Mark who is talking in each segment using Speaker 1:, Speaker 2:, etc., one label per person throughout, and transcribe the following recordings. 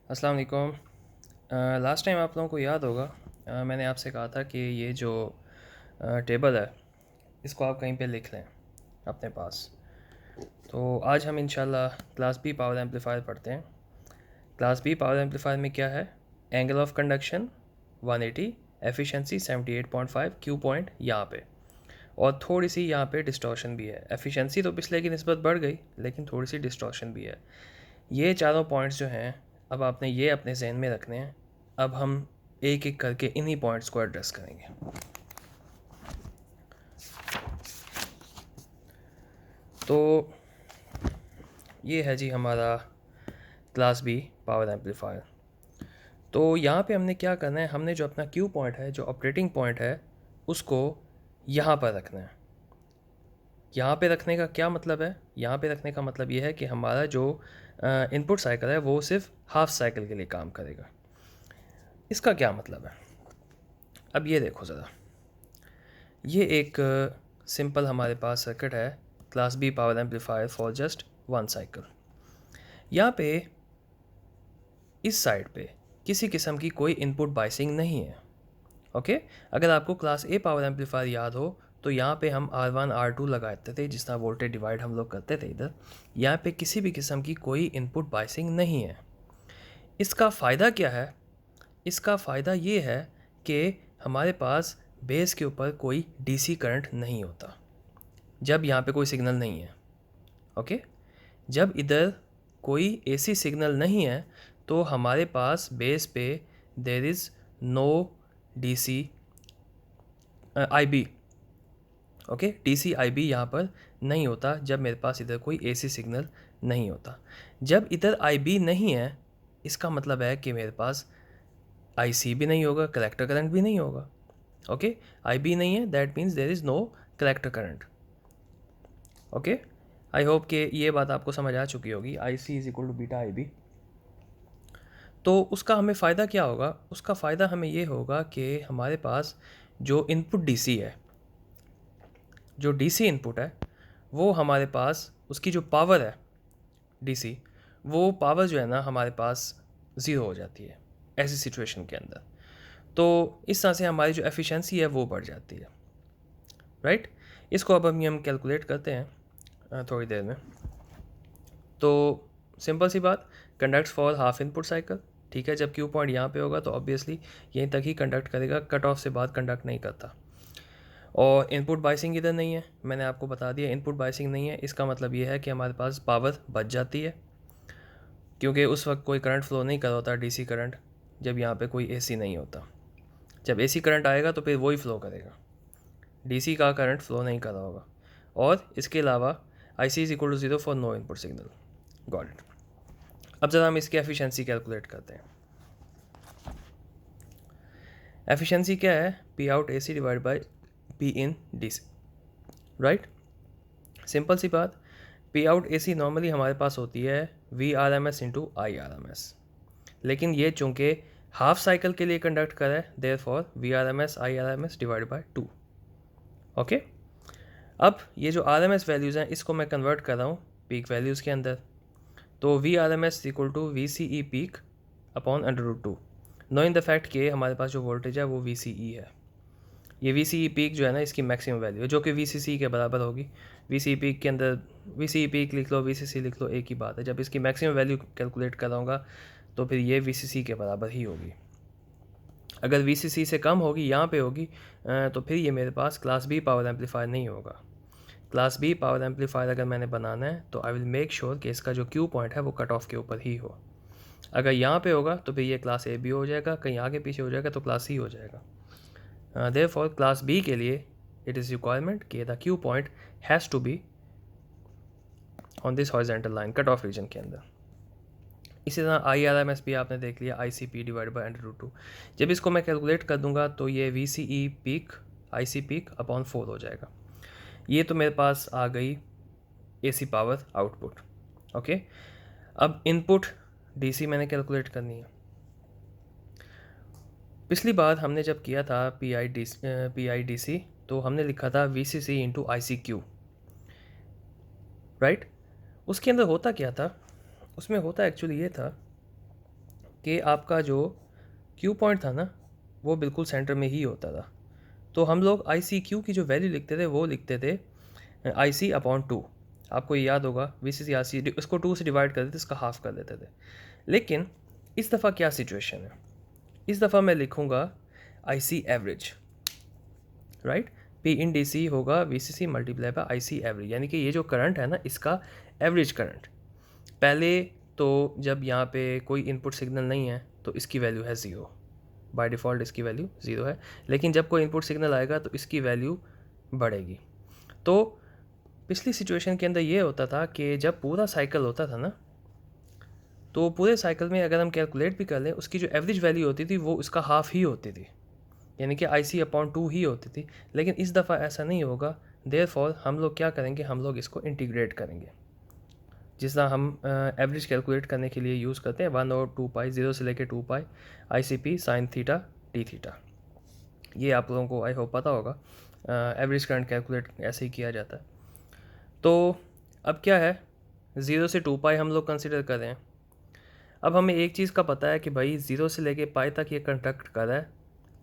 Speaker 1: अस्सलाम वालेकुम। Last time आप लोगों को याद होगा, मैंने आपसे कहा था कि ये जो टेबल है इसको आप कहीं पे लिख लें अपने पास। तो आज हम इंशाल्लाह क्लास बी पावर एम्पलीफायर पढ़ते हैं। क्लास बी पावर एम्पलीफायर में क्या है? Angle of conduction 180, efficiency 78.5, Q point यहाँ पे, और थोड़ी सी यहाँ पे डिस्टॉर्शन भी है। एफिशिएंसी तो पिछले की निस्बत बढ़ गई, लेकिन थोड़ी सी डिस्टॉर्शन भी है। ये चारों पॉइंट्स जो हैं, अब आपने ये अपने जहन में रखने हैं। अब हम एक एक करके इन्हीं पॉइंट्स को एड्रेस करेंगे। तो ये है जी हमारा क्लास बी पावर एम्पलीफायर। तो यहाँ पे हमने क्या करना है, हमने जो अपना क्यू पॉइंट है, जो ऑपरेटिंग पॉइंट है, उसको यहाँ पर रखना है। यहाँ पे रखने का क्या मतलब है? यहाँ पे रखने का मतलब ये है कि हमारा जो इनपुट साइकिल है वो सिर्फ हाफ साइकिल के लिए काम करेगा। इसका क्या मतलब है? अब ये देखो ज़रा, ये एक सिंपल हमारे पास सर्किट है, class B power amplifier for just one cycle. यहाँ पे इस साइड पे किसी किस्म की कोई इनपुट बाइसिंग नहीं है। ओके, अगर आपको क्लास ए पावर एम्पलीफायर याद हो तो यहाँ पे हम R1 R2 लगाते थे, जिस तरह वोल्टेज डिवाइड हम लोग करते थे इधर। यहाँ पे किसी भी किस्म की कोई इनपुट बाइसिंग नहीं है। इसका फ़ायदा क्या है? इसका फ़ायदा ये है कि हमारे पास बेस के ऊपर कोई डीसी करंट नहीं होता जब यहाँ पे कोई सिग्नल नहीं है। ओके, जब इधर कोई एसी सिग्नल नहीं है तो हमारे पास बेस पे there is no DC IB. Okay, DC IB यहाँ पर नहीं होता जब मेरे पास इधर कोई एसी सिग्नल नहीं होता। जब इधर आईबी नहीं है, इसका मतलब है कि मेरे पास आईसी भी नहीं होगा, कलेक्टर करंट भी नहीं होगा। ओके, आईबी नहीं है, that means there is no collector current. Okay, I hope कि ये बात आपको समझ आ चुकी होगी। I C is equal to beta I B. तो उसका हमें फ़ायदा क्या होगा? उसका फ़ायदा हमें ये होगा कि हमारे पास जो इनपुट डीसी है, जो डीसी इनपुट है, वो हमारे पास उसकी जो पावर है डीसी, वो पावर जो है ना हमारे पास ज़ीरो हो जाती है ऐसी सिचुएशन के अंदर। तो इस तरह से हमारी जो एफिशिएंसी है वो बढ़ जाती है, राइट? इसको अब हम कैलकुलेट करते हैं थोड़ी देर में। तो सिंपल सी बात, conducts for half input cycle. ठीक है, जब क्यू पॉइंट यहाँ पे होगा तो ऑब्वियसली यहीं तक ही कंडक्ट करेगा, कट ऑफ से बाद कंडक्ट नहीं करता। और इनपुट बाइसिंग इधर नहीं है, मैंने आपको बता दिया इनपुट बाइसिंग नहीं है। इसका मतलब ये है कि हमारे पास पावर बच जाती है, क्योंकि उस वक्त कोई करंट फ्लो नहीं कर होता डीसी करंट, जब यहाँ पे कोई एसी नहीं होता। जब एसी करंट आएगा तो फिर वही फ्लो करेगा, डीसी का करंट फ्लो नहीं कर रहा होगा। और इसके अलावा I C is equal to zero for no input signal. Got it. अब ज़रा हम इसकी एफिशिएंसी कैलकुलेट करते हैं। एफिशिएंसी क्या है? P out A C divide by P in D C, right? Simple सी बात, P out A C normally हमारे पास होती है V R M S into I R M S, लेकिन ये चूँकि हाफ साइकिल के लिए कंडक्ट करे, therefore V R M S I R M S divide by 2। Okay, अब ये जो आर एम एस वैल्यूज़ हैं इसको मैं कन्वर्ट कर रहा हूँ पीक वैल्यूज़ के अंदर। तो V R M S equal to V C E peak upon √2, knowing the fact कि हमारे पास जो वोल्टेज है वो वी सी ई है। ये वी सी ई पीक जो है ना, इसकी मैक्सिमम वैल्यू है, जो कि वी सी सी के बराबर होगी। वी सी ई पीक के अंदर वी सी ई पीक लिख लो, वी सी सी लिख लो, एक ही बात है। जब इसकी मैक्सिमम वैल्यू कैलकुलेट कराऊंगा तो फिर ये वी सी सी के बराबर ही होगी। अगर वी सी सी से कम होगी, यहाँ पे होगी, तो फिर ये मेरे पास क्लास बी पावर एम्पलीफायर नहीं होगा। क्लास बी पावर एम्पलीफायर अगर मैंने बनाना है तो आई विल मेक श्योर कि इसका जो क्यू पॉइंट है वो कट ऑफ के ऊपर ही हो। अगर यहाँ पे होगा तो फिर ये क्लास ए बी हो जाएगा, कहीं आगे पीछे हो जाएगा तो क्लास सी हो जाएगा। देयरफॉर क्लास बी के लिए इट इज़ रिक्वायरमेंट कि the Q point has to be on this horizontal line, cut off region के अंदर। इसी तरह आई आर एम एस भी आपने देख लिया, I C P divide by √2। जब इसको मैं कैलकुलेट कर दूंगा तो ये V C E peak I C peak upon 4 हो जाएगा। ये तो मेरे पास आ गई एसी पावर आउटपुट। ओके, अब इनपुट डीसी मैंने कैलकुलेट करनी है। पिछली बार हमने जब किया था पी आई डी सी, तो हमने लिखा था V C C into I C Q, right? उसके अंदर होता क्या था? उसमें होता एक्चुअली ये था कि आपका जो क्यू पॉइंट था ना वो बिल्कुल सेंटर में ही होता था। तो हम लोग आई सी क्यू की जो वैल्यू लिखते थे वो लिखते थे आई सी अपॉन 2। आपको ये याद होगा V C C R C इसको 2 से डिवाइड कर देते, इसका हाफ कर देते थे। लेकिन इस दफ़ा क्या सिचुएशन है, इस दफ़ा मैं लिखूँगा I C average, right. P in D C होगा V C C multiply by I C average, यानी कि ये जो करंट है ना इसका एवरेज करंट। पहले तो जब यहाँ पे कोई इनपुट सिग्नल नहीं है तो इसकी वैल्यू है ज़ीरो, बाय डिफ़ॉल्ट इसकी वैल्यू ज़ीरो है। लेकिन जब कोई इनपुट सिग्नल आएगा तो इसकी वैल्यू बढ़ेगी। तो पिछली सिचुएशन के अंदर ये होता था कि जब पूरा साइकिल होता था ना तो पूरे साइकिल में अगर हम कैलकुलेट भी कर लें उसकी जो एवरेज वैल्यू होती थी वो इसका हाफ ही होती थी, यानी कि आई सी अपॉन 2 ही होती थी। लेकिन इस दफ़ा ऐसा नहीं होगा, देयरफॉर हम लोग क्या करेंगे, हम लोग इसको इंटीग्रेट करेंगे। जिस तरह हम एवरेज कैलकुलेट करने के लिए यूज़ करते हैं 1/2 पाई, 0 से लेकर 2 pi I C P sine theta D theta. ये आप लोगों को आई होप पता होगा, एवरेज करंट कैलकुलेट ऐसे ही किया जाता है। तो अब क्या है, 0 से 2 पाई हम लोग कंसिडर कर रहे हैं। अब हमें एक चीज़ का पता है कि भाई 0 से लेके पाई तक ये कंडक्ट कर रहा है,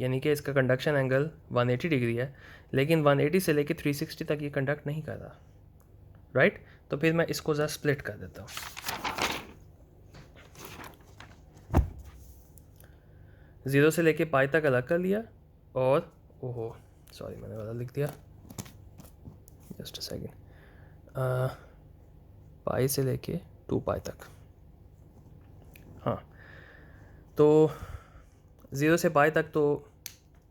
Speaker 1: यानी कि इसका कंडक्शन एंगल 180 डिग्री है। लेकिन 180 से लेके 360 तक ये कंडक्ट नहीं कर रहा, राइट। तो फिर मैं इसको ज़रा स्प्लिट कर देता हूँ। 0 से लेके पाई तक अलग कर लिया और ओहो सॉरी मैंने वाला लिख दिया, जस्ट अ सेकेंड। पाई से लेके 2 पाई तक, हाँ। तो 0 से पाई तक तो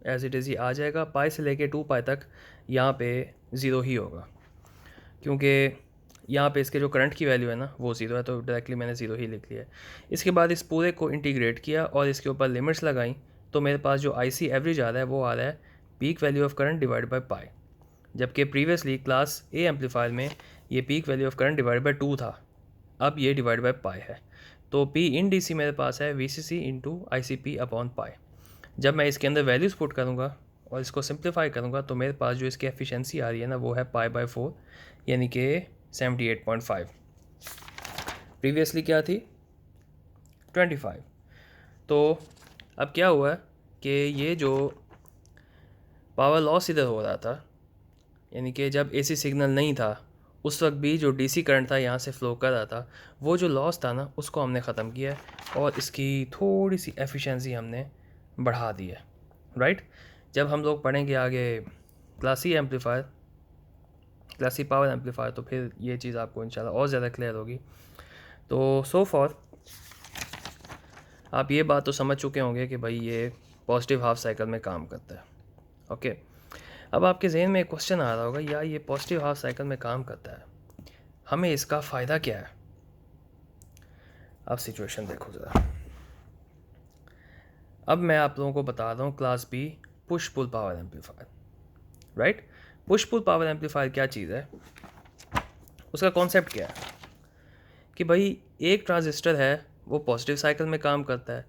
Speaker 1: एज इट इज़ ही आ जाएगा, पाई से लेके 2 पाई तक यहाँ पे ज़ीरो ही होगा, क्योंकि यहाँ पे इसके जो करंट की वैल्यू है ना वो ज़ीरो है, तो डायरेक्टली मैंने ज़ीरो ही लिख लिया है। इसके बाद इस पूरे को इंटीग्रेट किया और इसके ऊपर लिमिट्स लगाई, तो मेरे पास जो आई सी एवरेज आ रहा है वो आ रहा है peak value of current divide by pi. जबकि प्रीवियसली क्लास ए एम्पलीफायर में ये peak value of current divide by 2 था, अब ये डिवाइड बाई पाई है। तो पी इन डी सी मेरे पास है V C C into I C P upon pi. जब मैं इसके अंदर वैल्यूज़ पुट करूँगा और इसको सिंप्लीफाई करूँगा तो मेरे पास जो इसकी एफिशिएंसी आ रही है ना वो है पाई बाई 4, यानी कि 78.5। प्रीवियसली क्या थी 25। तो अब क्या हुआ है कि ये जो पावर लॉस इधर हो रहा था, यानी कि जब एसी सिग्नल नहीं था उस वक्त भी जो डीसी करंट था यहाँ से फ़्लो कर रहा था, वो जो लॉस था ना उसको हमने ख़त्म किया है और इसकी थोड़ी सी एफिशिएंसी हमने बढ़ा दी है, राइट। जब हम लोग पढ़ेंगे आगे classy amplifier, classy power amplifier, तो फिर ये चीज़ आपको इंशाल्लाह और ज़्यादा क्लियर होगी। तो सो फॉर आप ये बात तो समझ चुके होंगे कि भाई ये पॉजिटिव हाफ साइकिल में काम करता है, ओके। अब आपके जहन में एक क्वेश्चन आ रहा होगा, यार ये पॉजिटिव हाफ साइकिल में काम करता है, हमें इसका फ़ायदा क्या है। अब सिचुएशन देखो ज़रा। अब मैं आप लोगों को बता रहा हूँ class B push pull power amplifier, right. Push pull power amplifier क्या चीज़ है, उसका कॉन्सेप्ट क्या है कि भाई एक ट्रांजिस्टर है वो पॉजिटिव साइकिल में काम करता है,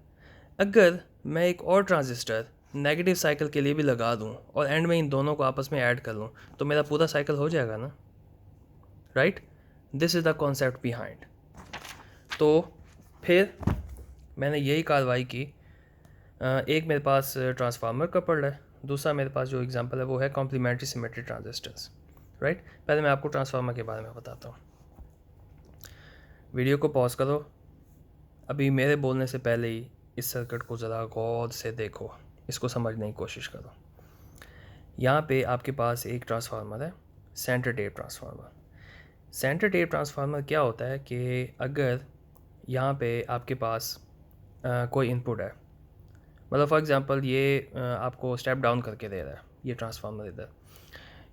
Speaker 1: अगर मैं एक और ट्रांजिस्टर नेगेटिव साइकिल के लिए भी लगा दूं और एंड में इन दोनों को आपस में ऐड कर लूं तो मेरा पूरा साइकिल हो जाएगा ना, right. This is the concept behind. तो फिर मैंने यही कार्रवाई की। एक मेरे पास ट्रांसफार्मर का पड़ रहा है, दूसरा मेरे पास जो एग्जांपल है वो है कॉम्प्लीमेंट्री सिमेट्री ट्रांजिस्टर्स, राइट। पहले मैं आपको ट्रांसफार्मर के बारे में बताता हूँ। वीडियो को पॉज करो, अभी मेरे बोलने से पहले ही इस सर्किट को ज़रा गौर से देखो, इसको समझने की कोशिश करो। यहाँ पे आपके पास एक ट्रांसफार्मर है, centre tap transformer. Centre tap transformer क्या होता है कि अगर यहाँ पे आपके पास कोई इनपुट है, मतलब फॉर एग्जांपल ये आपको स्टेप डाउन करके दे रहा है ये ट्रांसफार्मर इधर,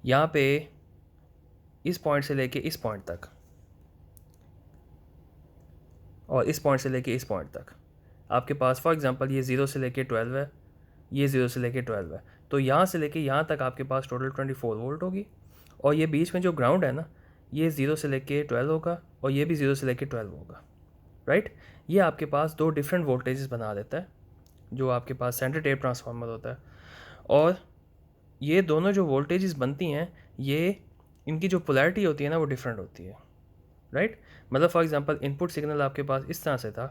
Speaker 1: यहाँ पे इस पॉइंट से लेके इस पॉइंट तक और इस पॉइंट से लेके इस पॉइंट तक आपके पास फॉर एग्जांपल ये 0 से लेके 12 है, ये 0 से लेके 12 है, तो यहाँ से लेके यहाँ तक आपके पास टोटल 24 वोल्ट होगी। और ये बीच में जो ग्राउंड है ना ये 0 से लेके 12 होगा और ये भी 0 से लेके 12 होगा, राइट। ये आपके पास दो डिफरेंट वोल्टेजेस बना देता है जो आपके पास सेंटर टेप ट्रांसफार्मर होता है। और ये दोनों जो वोल्टेजेस बनती हैं ये इनकी जो पोलैरिटी होती है ना वो डिफरेंट होती है, राइट। मतलब फॉर एग्जांपल इनपुट सिग्नल आपके पास इस तरह से था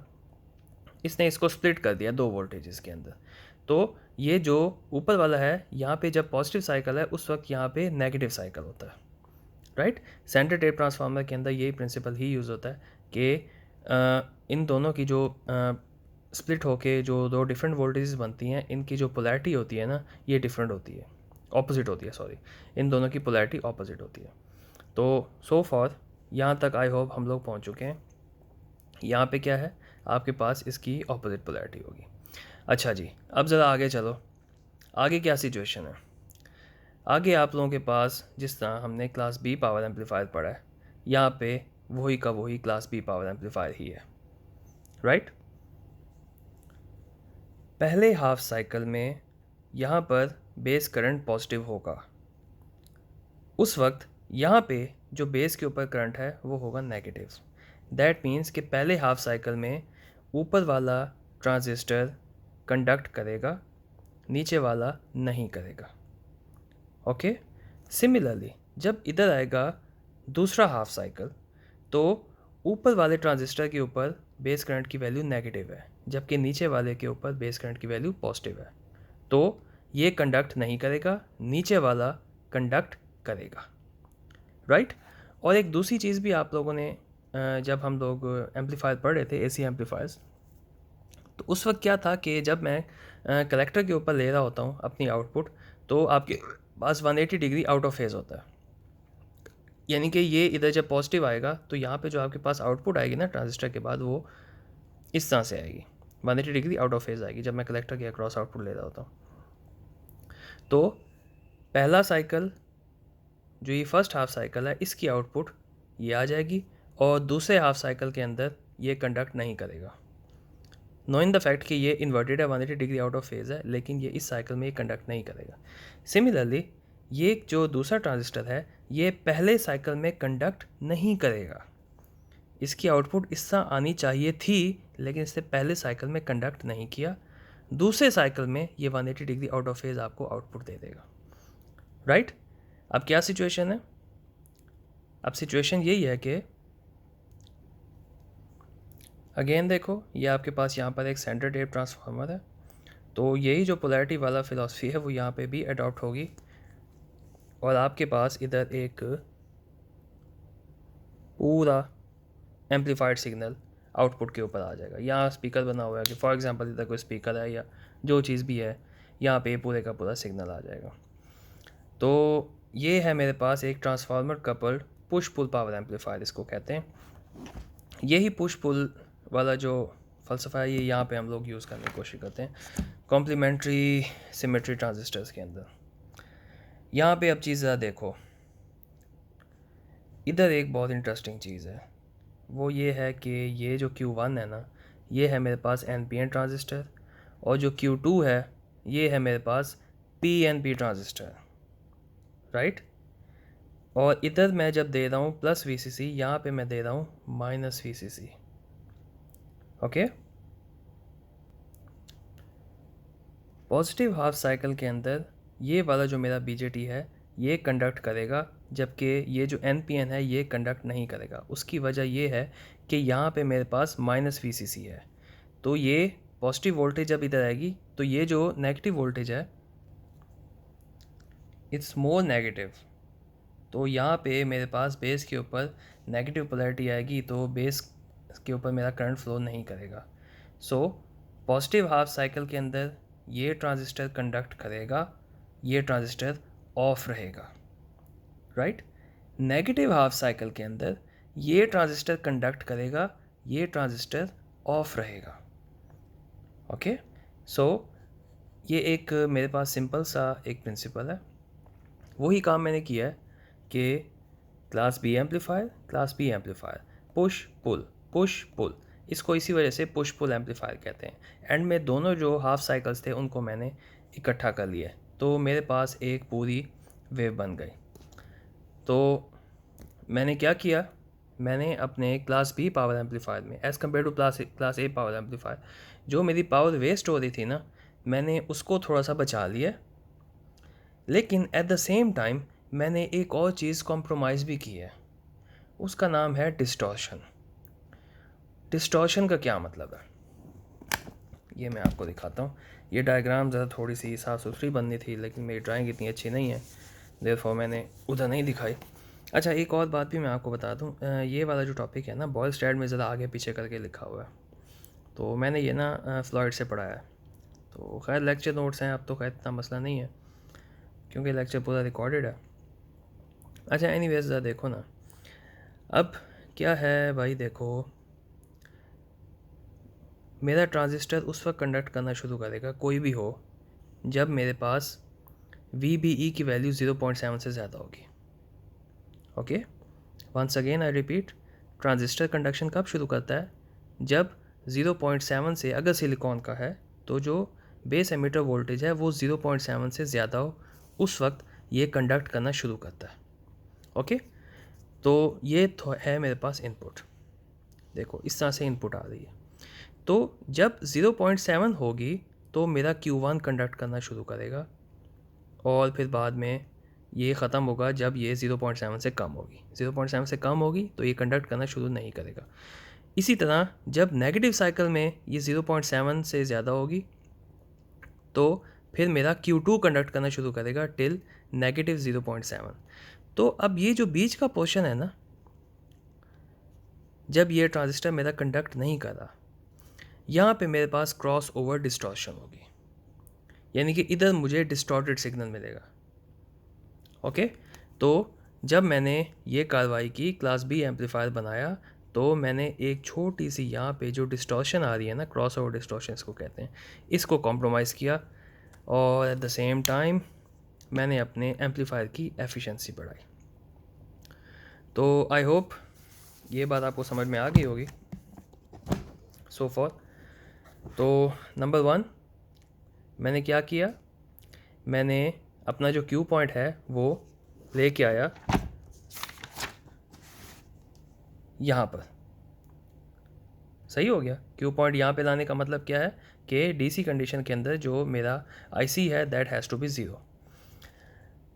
Speaker 1: इसने इसको स्प्लिट कर दिया 2 वोल्टेजेस के अंदर। तो ये जो ऊपर वाला है, यहाँ पे जब पॉजिटिव साइकिल है उस वक्त यहाँ पे नेगेटिव साइकिल होता है, राइट। सेंटर टेप ट्रांसफार्मर के अंदर यही प्रिंसिपल ही यूज़ होता है कि इन दोनों की जो स्प्लिट होके जो 2 डिफरेंट वोल्टेजेस बनती हैं, इनकी जो पोलैरिटी होती है ना, ये डिफरेंट होती है, ऑपोजिट होती है, सॉरी, इन दोनों की पोलैरिटी ऑपोजिट होती है। तो सो फॉर यहाँ तक आई होप हम लोग पहुँच चुके हैं। यहाँ पे क्या है, आपके पास इसकी ऑपोजिट पोलैरिटी होगी। अच्छा जी, अब ज़रा आगे चलो, आगे क्या सिचुएशन है। आगे आप लोगों के पास जिस तरह हमने क्लास बी पावर एम्पलीफायर पढ़ा है, यहाँ पे वही का वही क्लास बी पावर एम्पलीफायर ही है, राइट। पहले हाफ साइकिल में यहाँ पर बेस करंट पॉजिटिव होगा, उस वक्त यहाँ पे जो बेस के ऊपर करंट है वो होगा नेगेटिव। दैट मीन्स कि पहले हाफ साइकिल में ऊपर वाला ट्रांजिस्टर कंडक्ट करेगा, नीचे वाला नहीं करेगा, ओके। सिमिलरली जब इधर आएगा दूसरा हाफ साइकिल, तो ऊपर वाले ट्रांजिस्टर के ऊपर बेस करंट की वैल्यू नेगेटिव है, जबकि नीचे वाले के ऊपर बेस करंट की वैल्यू पॉजिटिव है। तो ये कंडक्ट नहीं करेगा, नीचे वाला कंडक्ट करेगा, राइट। और एक दूसरी चीज़ भी आप लोगों ने जब हम लोग एम्पलीफायर पढ़ रहे थे, एसी एम्पलीफायर्स, तो उस वक्त क्या था कि जब मैं कलेक्टर के ऊपर ले रहा होता हूँ अपनी आउटपुट, तो आपके पास 180 डिग्री आउट ऑफ फेज़ होता है। यानी कि ये इधर जब पॉजिटिव आएगा तो यहाँ पे जो आपके पास आउटपुट आएगी ना ट्रांजिस्टर के बाद, वो इस तरह से आएगी, 180 डिग्री आउट ऑफ फेज़ आएगी जब मैं कलेक्टर के अक्रॉस आउटपुट ले रहा होता हूँ। तो पहला साइकिल जो ये फर्स्ट हाफ साइकिल है, इसकी आउटपुट ये आ जाएगी, और दूसरे हाफ साइकिल के अंदर ये कंडक्ट नहीं करेगा, नोइंग द फैक्ट कि ये इन्वर्टेड है, 180 डिग्री आउट ऑफ फेज़ है, लेकिन ये इस साइकिल में ये कंडक्ट नहीं करेगा। सिमिलरली ये जो दूसरा ट्रांजिस्टर है, ये पहले साइकिल में कंडक्ट नहीं करेगा, इसकी आउटपुट इस तरह आनी चाहिए थी, लेकिन इसने पहले साइकिल में कंडक्ट नहीं किया, दूसरे साइकिल में ये 180 डिग्री आउट ऑफ फेज़ आपको आउटपुट दे देगा, राइट। अब क्या सिचुएशन है, अब सिचुएशन यही है कि अगेन देखो, ये आपके पास यहाँ पर एक सेंटर टेप ट्रांसफार्मर है, तो यही जो पोलैरिटी वाला फिलॉसफी है वो यहाँ पे भी अडॉप्ट होगी, और आपके पास इधर एक पूरा एम्पलीफाइड सिग्नल आउटपुट के ऊपर आ जाएगा। यहाँ स्पीकर बना हुआ है कि फॉर एग्जांपल इधर कोई स्पीकर है या जो चीज़ भी है, यहाँ पे पूरे का पूरा सिग्नल आ जाएगा। तो ये है मेरे पास एक transformer coupled push pull power amplifier, इसको कहते हैं। यही पुश पुल वाला जो फ़लसफ़ा है, ये यहाँ पे हम लोग यूज़ करने की कोशिश करते हैं कॉम्प्लीमेंट्री सिमेट्री ट्रांजिस्टर्स के अंदर। यहाँ पे अब चीज़ ज़रा देखो, इधर एक बहुत इंटरेस्टिंग चीज़ है, वो ये है कि ये जो Q1 है ना, ये है मेरे पास NPN ट्रांजिस्टर, और जो Q2 है ये है मेरे पास PNP ट्रांजिस्टर, राइट। और इधर मैं जब दे रहा हूँ प्लस VCC, यहाँ पे मैं दे रहा हूँ minus VCC, okay. Positive half cycle के अंदर ये वाला जो मेरा BJT है ये कंडक्ट करेगा, जबकि ये जो NPN है ये कंडक्ट नहीं करेगा। उसकी वजह ये है कि यहाँ पे मेरे पास माइनस VCC है, तो ये पॉजिटिव वोल्टेज जब इधर आएगी तो ये जो नेगेटिव वोल्टेज है इट्स मोर नेगेटिव, तो यहाँ पे मेरे पास बेस के ऊपर नेगेटिव पोलैरिटी आएगी, तो बेस के ऊपर मेरा करंट फ्लो नहीं करेगा। सो पॉजिटिव हाफ साइकिल के अंदर ये ट्रांजिस्टर कंडक्ट करेगा, ये ट्रांजिस्टर ऑफ रहेगा, राइट। नेगेटिव हाफ साइकिल के अंदर ये ट्रांजिस्टर कंडक्ट करेगा, ये ट्रांजिस्टर ऑफ रहेगा, ओके। सो ये एक मेरे पास सिंपल सा एक प्रिंसिपल है, वही काम मैंने किया है कि class B amplifier push pull, इसको इसी वजह से पुश पुल एम्पलीफायर कहते हैं। एंड में दोनों जो हाफ साइकिल्स थे उनको मैंने इकट्ठा कर लिया, तो मेरे पास एक पूरी वेव बन गई। तो मैंने क्या किया, मैंने अपने क्लास बी पावर एम्पलीफायर में as compare to class A power amplifier, जो मेरी पावर वेस्ट हो रही थी ना, मैंने उसको थोड़ा सा बचा लिया, लेकिन एट द सेम टाइम मैंने एक और चीज़ कॉम्प्रोमाइज़ भी की है, उसका नाम है डिस्टॉर्शन। डिस्टॉर्शन का क्या मतलब है, ये मैं आपको दिखाता हूँ। ये डायग्राम ज़रा थोड़ी सी साफ़ सुथरी बननी थी, लेकिन मेरी ड्राइंग इतनी अच्छी नहीं है, देयरफॉर मैंने उधर नहीं दिखाई। अच्छा, एक और बात भी मैं आपको बता दूँ, ये वाला जो टॉपिक है ना, बॉयलस्टैड में ज़रा आगे पीछे करके लिखा हुआ है, तो मैंने ये ना फ्लॉयड से पढ़ाया है। तो खैर लेक्चर नोट्स हैं, अब तो खैर इतना मसला नहीं है क्योंकि लेक्चर पूरा रिकॉर्डेड है। अच्छा, एनीवेज ज़रा देखो ना, अब क्या है भाई, देखो मेरा ट्रांजिस्टर उस वक्त कंडक्ट करना शुरू करेगा, कोई भी हो, जब मेरे पास VBE की वैल्यू 0.7 से ज़्यादा होगी। Okay, once again I repeat, transistor conduction कब शुरू करता है? जब 0.7 से, अगर सिलिकॉन का है तो जो बेस एमिटर वोल्टेज है वो 0.7 से ज़्यादा हो, उस वक्त ये कंडक्ट करना शुरू करता है। ओके, तो ये है मेरे पास इनपुट, देखो इस तरह से इनपुट आ रही है। तो जब 0.7 होगी तो मेरा Q1 कंडक्ट करना शुरू करेगा, और फिर बाद में ये ख़त्म होगा जब ये 0.7 से कम होगी। 0.7 से कम होगी तो ये कंडक्ट करना शुरू नहीं करेगा। इसी तरह जब नेगेटिव साइकिल में ये 0.7 से ज़्यादा होगी तो फिर मेरा Q2 कंडक्ट करना शुरू करेगा टिल नेगेटिव 0.7। तो अब ये जो बीच का पोर्शन है ना, जब ये ट्रांजिस्टर मेरा कंडक्ट नहीं कर रहा, यहाँ पे मेरे पास क्रॉस ओवर डिस्टॉर्शन होगी, यानी कि इधर मुझे डिस्टॉर्टेड सिग्नल मिलेगा। ओके, तो जब मैंने ये कार्रवाई की, क्लास B एम्पलीफायर बनाया, तो मैंने एक छोटी सी यहाँ पे जो डिस्टॉर्शन आ रही है ना, क्रॉस ओवर डिस्टॉर्शन इसको कहते हैं, इसको कॉम्प्रोमाइज़ किया, और एट द सेम टाइम मैंने अपने एम्पलीफायर की एफिशिएंसी बढ़ाई। तो आई होप ये बात आपको समझ में आ गई होगी सो फॉर। तो नंबर 1 मैंने क्या किया, मैंने अपना जो Q पॉइंट है वो लेके आया यहाँ पर। सही हो गया। Q पॉइंट यहाँ पे लाने का मतलब क्या है कि DC कंडीशन के अंदर जो मेरा IC है that has to be 0।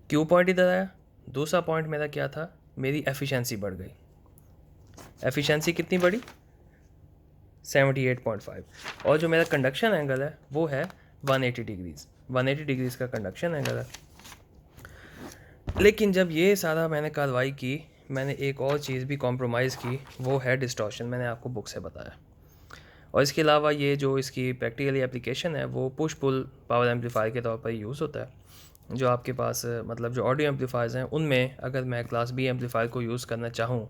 Speaker 1: Q point इधर आया। दूसरा पॉइंट मेरा क्या था, मेरी एफिशिएंसी बढ़ गई। एफिशिएंसी कितनी बढ़ी? 78.5। और जो मेरा कंडक्शन एंगल है वो है 180 डिग्रीज़। 180 डिग्रीज़ का कंडक्शन एंगल है। लेकिन जब ये सारा मैंने कार्रवाई की, मैंने एक और चीज़ भी कॉम्प्रोमाइज़ की, वो है डिस्टॉर्शन। मैंने आपको बुक से बताया। और इसके अलावा ये जो इसकी प्रैक्टिकली एप्लीकेशन है वो पुश पुल पावर एम्पलीफायर के तौर पर यूज़ होता है। जो आपके पास मतलब जो ऑडियो एम्पलीफायर्स हैं उनमें अगर मैं क्लास B एम्पलीफायर को यूज़ करना चाहूँ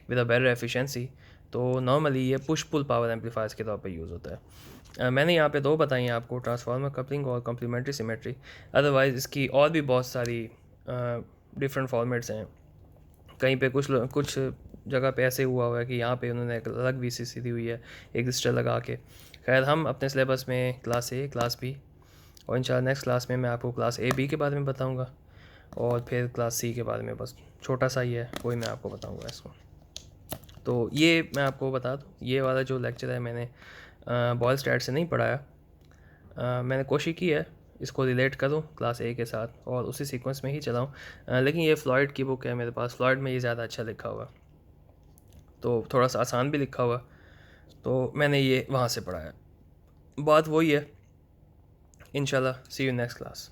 Speaker 1: विद अ बेटर एफिशिएंसी, तो नॉर्मली ये पुश पुल पावर एम्पलीफायर्स के तौर पर यूज़ होता है। मैंने यहाँ पे 2 बताई हैं आपको, ट्रांसफार्मर कपलिंग और कम्प्लीमेंट्री सिमेट्री। अदरवाइज़ इसकी और भी बहुत सारी डिफरेंट फॉर्मेट्स हैं। कहीं पे कुछ जगह पे ऐसे हुआ है कि यहाँ पे उन्होंने एक अलग VCC दी हुई है एक रजिस्टर लगा के। खैर हम अपने सिलेबस में क्लास A, क्लास B और इंशाल्लाह नेक्स्ट क्लास में मैं आपको क्लास A B के बारे में बताऊँगा, और फिर क्लास C के बारे में बस छोटा सा ही है, वही मैं आपको बताऊँगा इसको। तो ये मैं आपको बता दूँ, ये वाला जो लेक्चर है मैंने बॉयलस्टैड से नहीं पढ़ाया। मैंने कोशिश की है इसको रिलेट करूँ क्लास A के साथ और उसी सीक्वेंस में ही चलाऊँ। लेकिन ये फ्लॉयड की बुक है मेरे पास, फ्लॉयड में ये ज़्यादा अच्छा लिखा हुआ, तो थोड़ा सा आसान भी लिखा हुआ, तो मैंने ये वहाँ से पढ़ाया। बात वही है। इंशाल्लाह सी यू नेक्स्ट क्लास।